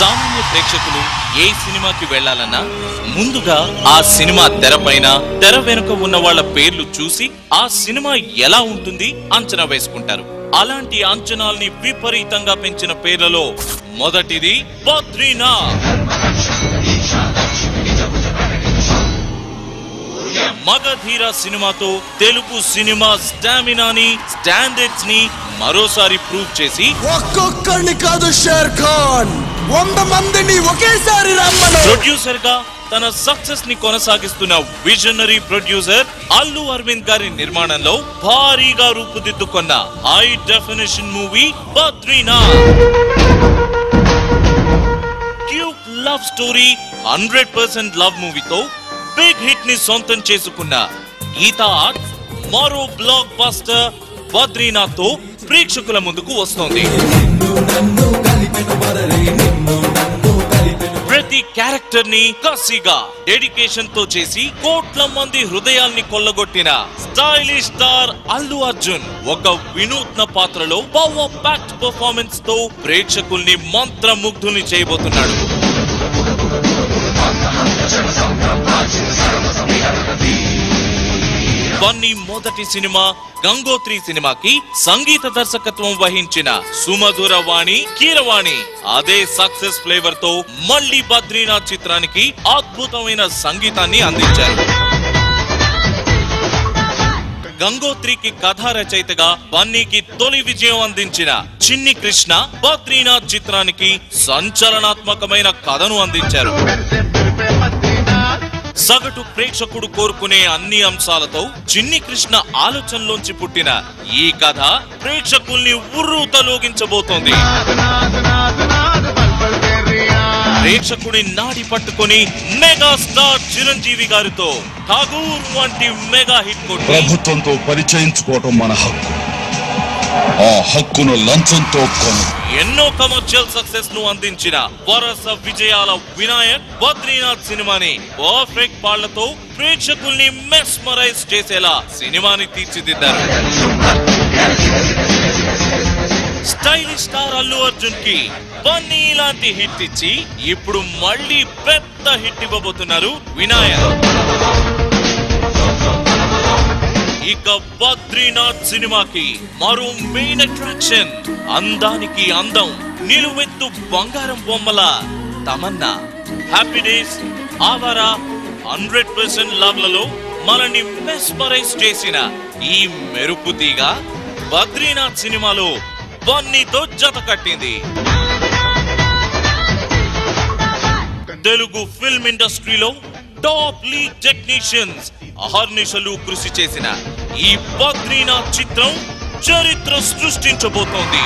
సామాన్య ప్రేక్షకులు ఏ సినిమాకి వెళ్లాలన్నా ముందుగా ఆ సినిమా తెరపైన తెర వెనుక ఉన్న వాళ్ళ పేర్లు చూసి ఆ సినిమా ఎలా ఉంటుంది అంచనా వేసుకుంటారు. అలాంటి అంచనాల్ని విపరీతంగా పెంచిన పేర్లలో మొదటిది బద్రీనాథ్. మగధీర సినిమాతో తెలుగు సినిమా స్టామినాని స్టాండర్డ్స్ ని మరోసారి ప్రూవ్ చేసి ఒక్కొక్కడిని కాదు షేర్ ఖాన్ 100 మందిని ఒకేసారి రమ్మను. ప్రొడ్యూసర్ గా తన సక్సెస్ ని కొనసాగిస్తున్న విజనరీ ప్రొడ్యూసర్ అల్లు అరవింద్ గారి నిర్మాణంలో భారీగా రూపుదిద్దుకున్న high definition movie Badrinath. Cute love story 100% love మూవీతో బిగ్ హిట్ ని సొంతం చేసుకున్న గీతా ఆర్ట్స్ మరో బ్లాక్ బస్టర్ బద్రీనాథ్ తో ప్రేక్షకుల ముందుకు వస్తోంది. ప్రతి క్యారెక్టర్ ని కసిగా డెడికేషన్ తో చేసి కోట్ల మంది హృదయాల్ని కొల్లగొట్టిన స్టైలిష్ స్టార్ అల్లు అర్జున్ ఒక వినూత్న పాత్రలో పవర్ ప్యాక్డ్ పర్ఫార్మెన్స్ తో ప్రేక్షకుల్ని మంత్రముగ్ధుల్ని చేయబోతున్నాడు. బన్నీ మొదటి సినిమా గంగోత్రి సినిమాకి సంగీత దర్శకత్వం వహించిన సుమధుర వాణి కీరవాణి అదే సక్సెస్ ఫ్లేవర్ తో మళ్లీ బద్రీనాథ్ చిత్రానికి అద్భుతమైన సంగీతాన్ని అందించారు. గంగోత్రికి కథా రచయితగా బన్నీకి తొలి విజయం అందించిన చిన్ని కృష్ణ బద్రీనాథ్ చిత్రానికి సంచలనాత్మకమైన కథను అందించారు. సగటు ప్రేక్షకుడు కోరుకునే అన్ని అంశాలతో చిన్ని కృష్ణ ఆలోచనలోంచి పుట్టిన ఈ కథ ప్రేక్షకుల్ని ఉర్రూతలోగించబోతోంది. ప్రేక్షకుడి నాడి పట్టుకుని మెగాస్టార్ చిరంజీవి గారితో ఠాగూర్ వంటి మెగా హిట్ కొట్టి ప్రభుత్వంతో పరిచయించుకోవటం మన హక్కు. ఆ హక్కును లంచంతో కొను. ఎన్నో కమర్షియల్ సక్సెస్ ను అందించిన వరస విజయాల వినాయక్ బద్రీనాథ్ సినిమాని పర్ఫెక్ట్ పాళ్లతో ప్రేక్షకుల్ని మెస్మరైజ్ చేసేలా సినిమాని తీర్చిదిద్దారు. స్టైలిష్ స్టార్ అల్లు అర్జున్ కి బన్నీ లాంటి హిట్ ఇచ్చి ఇప్పుడు మళ్ళీ పెద్ద హిట్ ఇవ్వబోతున్నారు వినాయక్. ఇక బద్రీనాథ్ సినిమాకి మరో మెయిన్ అట్రాక్షన్ అందానికి అందం నిలువెత్తు బంగారం బొమ్మల Tamannaah. Happy days, Awara, 100% love లలో మనని మెస్మరైజ్ చేసిన ఈ మెరుపు తీగ బద్రీనాథ్ సినిమాలో బన్నీతో జత కట్టింది. తెలుగు ఫిల్మ్ ఇండస్ట్రీలో టాప్ లీడ్ టెక్నీషియన్స్ అహర్నిశలు కృషి చేసిన ఈ బద్రీనాథ్ చిత్రం చరిత్ర సృష్టించబోతోంది.